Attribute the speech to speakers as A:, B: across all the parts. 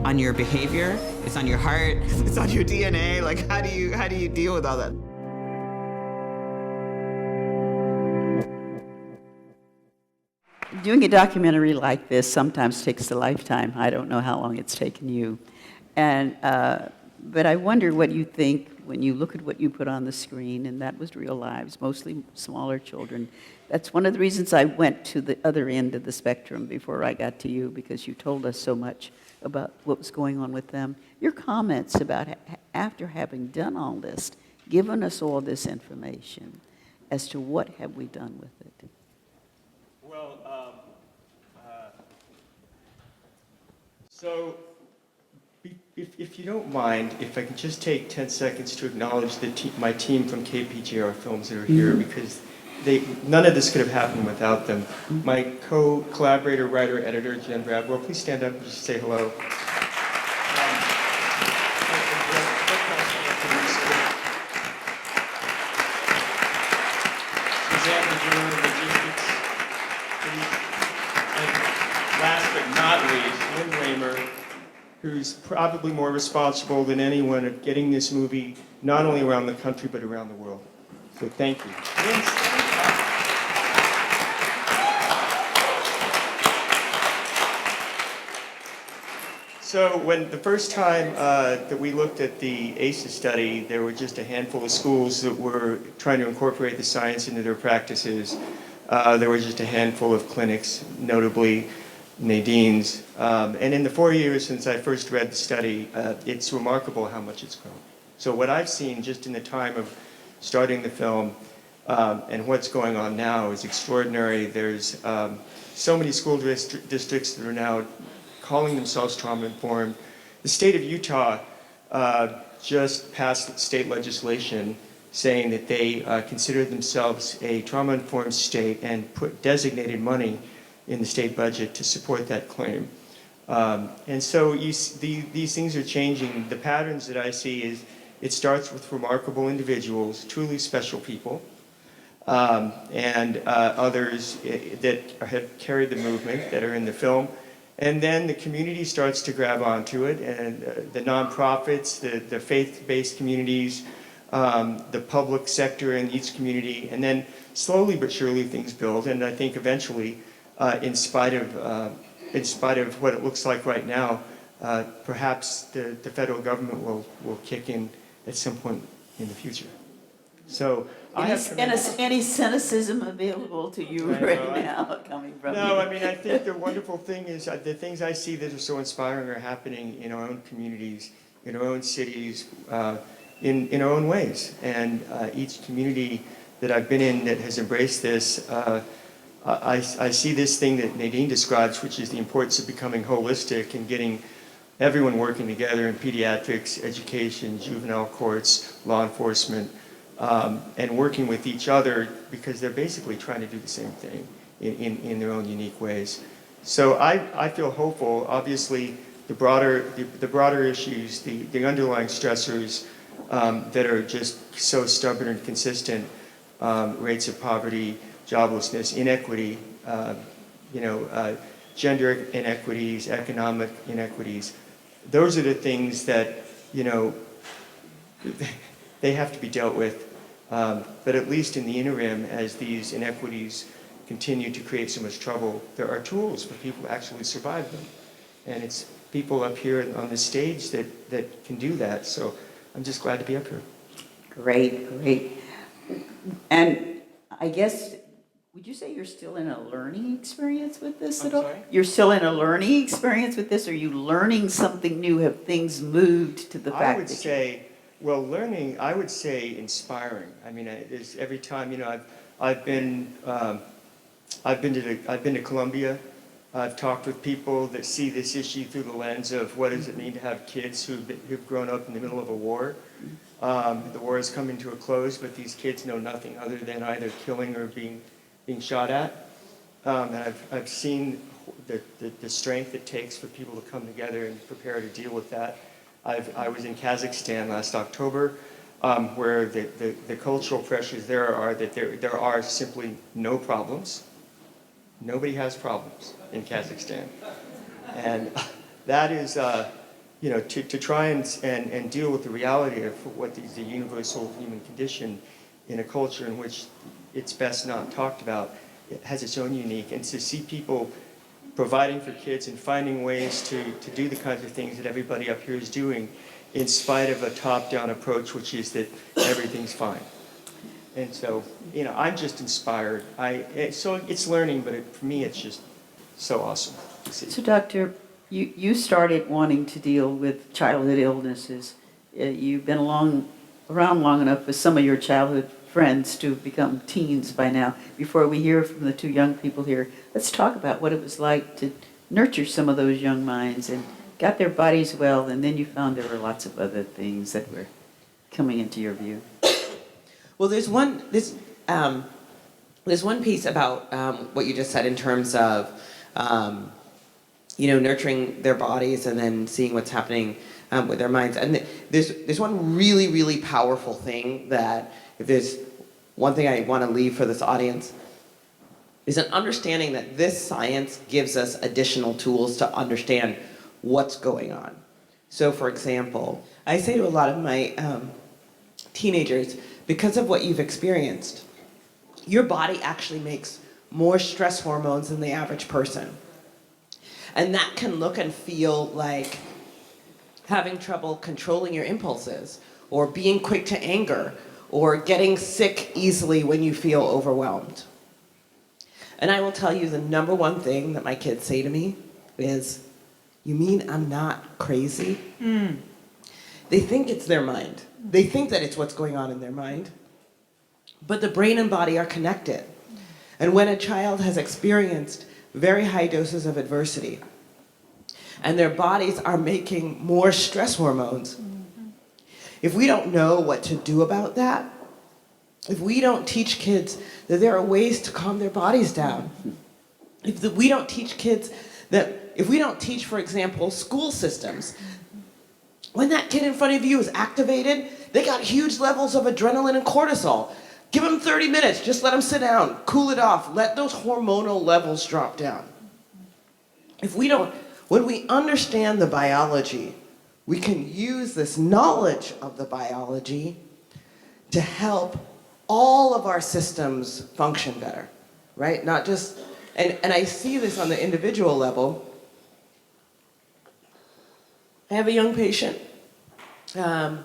A: on your behavior, it's on your heart, it's on your DNA. Like, how do you deal with all that?
B: Doing a documentary like this sometimes takes a lifetime. I don't know how long it's taken you. And, but I wonder what you think when you look at what you put on the screen, and that was real lives, mostly smaller children. That's one of the reasons I went to the other end of the spectrum before I got to you, because you told us so much about what was going on with them. Your comments about after having done all this, given us all this information, as to what have we done with it?
C: Well, so if you don't mind, if I can just take 10 seconds to acknowledge my team from KPJR Films that are here, because none of this could have happened without them. My co-collaborator, writer, editor, Jen Bradwell, please stand up and just say hello. Last but not least, Lynn Raymer, who's probably more responsible than anyone of getting this movie not only around the country but around the world. So thank you. So when the first time that we looked at the ACEs study, there were just a handful of schools that were trying to incorporate the science into their practices. There were just a handful of clinics, notably Nadine's. And in the 4 years since I first read the study, it's remarkable how much it's grown. So what I've seen just in the time of starting the film and what's going on now is extraordinary. There's so many school districts that are now calling themselves trauma-informed. The state of Utah just passed state legislation saying that they consider themselves a trauma-informed state and designated money in the state budget to support that claim. And so these things are changing. The patterns that I see is it starts with remarkable individuals, truly special people, and others that have carried the movement that are in the film. And then the community starts to grab onto it, and the nonprofits, the faith-based communities, the public sector in each community, and then slowly but surely things build. And I think eventually, in spite of what it looks like right now, perhaps the federal government will kick in at some point in the future. So
B: any cynicism available to you right now coming from you?
C: No, I mean, I think the wonderful thing is the things I see that are so inspiring are happening in our own communities, in our own cities, in our own ways. And each community that I've been in that has embraced this, I see this thing that Nadine describes, which is the importance of becoming holistic and getting everyone working together in pediatrics, education, juvenile courts, law enforcement, and working with each other because they're basically trying to do the same thing in their own unique ways. So I feel hopeful. Obviously, the broader issues, the underlying stressors that are just so stubborn and consistent, rates of poverty, joblessness, inequity, gender inequities, economic inequities. Those are the things that, they have to be dealt with. But at least in the interim, as these inequities continue to create so much trouble, there are tools for people to actually survive them. And it's people up here on the stage that can do that. So I'm just glad to be up here.
B: Great. And I guess, would you say you're still in a learning experience with this at all?
C: Sorry?
B: You're still in a learning experience with this? Are you learning something new? Have things moved to the fact
C: I would say, well, learning, I would say inspiring. I mean, it's every time, I've been to Columbia. I've talked with people that see this issue through the lens of what does it mean to have kids who've grown up in the middle of a war. The war is coming to a close, but these kids know nothing other than either killing or being shot at. And I've seen the strength it takes for people to come together and prepare to deal with that. I was in Kazakhstan last October, where the cultural pressures there are that there are simply no problems. Nobody has problems in Kazakhstan. And that is to try and deal with the reality of what is the universal human condition in a culture in which it's best not talked about. It has its own unique, and to see people providing for kids and finding ways to do the kinds of things that everybody up here is doing in spite of a top-down approach, which is that everything's fine. And so, I'm just inspired. So it's learning, but for me, it's just so awesome to see.
B: So, Doctor, you started wanting to deal with childhood illnesses. You've been around long enough with some of your childhood friends to become teens by now. Before we hear from the two young people here, let's talk about what it was like to nurture some of those young minds and got their bodies well, and then you found there were lots of other things that were coming into your view.
D: Well, there's one piece about what you just said in terms of nurturing their bodies and then seeing what's happening with their minds. And there's one really, really powerful thing that, if there's one thing I want to leave for this audience, is an understanding that this science gives us additional tools to understand what's going on. So, for example, I say to a lot of my teenagers, because of what you've experienced, your body actually makes more stress hormones than the average person. And that can look and feel like having trouble controlling your impulses, or being quick to anger, or getting sick easily when you feel overwhelmed. And I will tell you, the number one thing that my kids say to me is, "You mean I'm not crazy?" They think it's their mind. They think that it's what's going on in their mind. But the brain and body are connected. And when a child has experienced very high doses of adversity, and their bodies are making more stress hormones, if we don't know what to do about that, if we don't teach kids that there are ways to calm their bodies down, if we don't teach kids that, if we don't teach, for example, school systems, when that kid in front of you is activated, they got huge levels of adrenaline and cortisol. Give them 30 minutes, just let them sit down, cool it off, let those hormonal levels drop down. When we understand the biology, we can use this knowledge of the biology to help all of our systems function better, right? Not just, and I see this on the individual level. I have a young patient who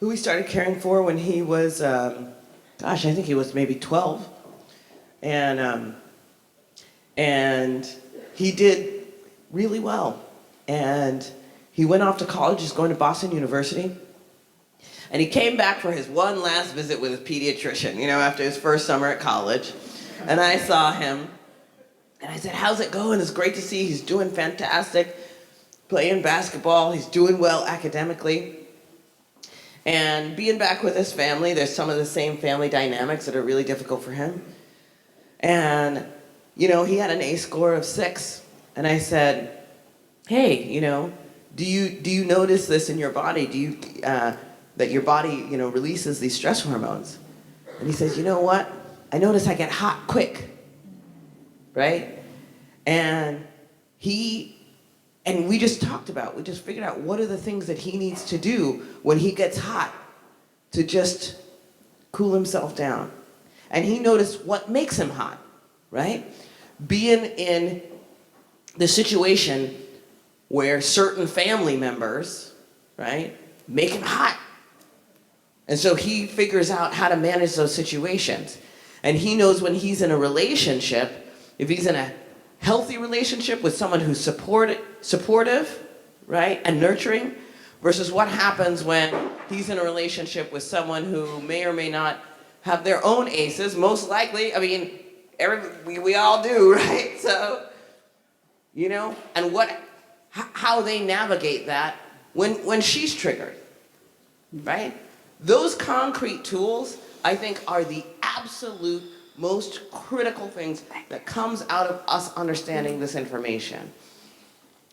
D: we started caring for when he was, I think he was maybe 12. And he did really well. And he went off to college. He's going to Boston University. And he came back for his one last visit with his pediatrician, after his first summer at college. And I saw him, and I said, "How's it going? It's great to see. He's doing fantastic, playing basketball. He's doing well academically." And being back with his family, there's some of the same family dynamics that are really difficult for him. And, he had an A score of 6. And I said, "Hey, do you notice this in your body? Do you that your body releases these stress hormones?" And he says, "You know what? I notice I get hot quick." Right? And we just figured out what are the things that he needs to do when he gets hot to just cool himself down. And he noticed what makes him hot, right? Being in the situation where certain family members, right, make him hot. And so he figures out how to manage those situations. And he knows when he's in a relationship, if he's in a healthy relationship with someone who's supportive, right, and nurturing, versus what happens when he's in a relationship with someone who may or may not have their own aces. Most likely, we all do, right? So, and how they navigate that when she's triggered, right? Those concrete tools, I think, are the absolute most critical things that comes out of us understanding this information,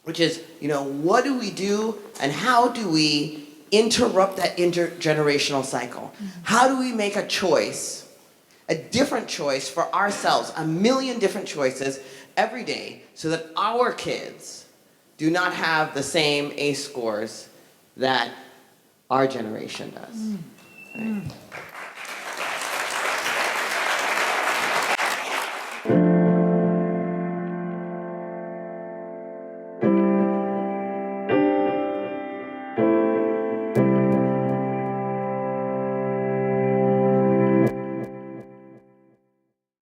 D: which is, what do we do and how do we interrupt that intergenerational cycle? How do we make a choice, a different choice for ourselves, a million different choices every day, so that our kids do not have the same ACE scores that our generation does. Right?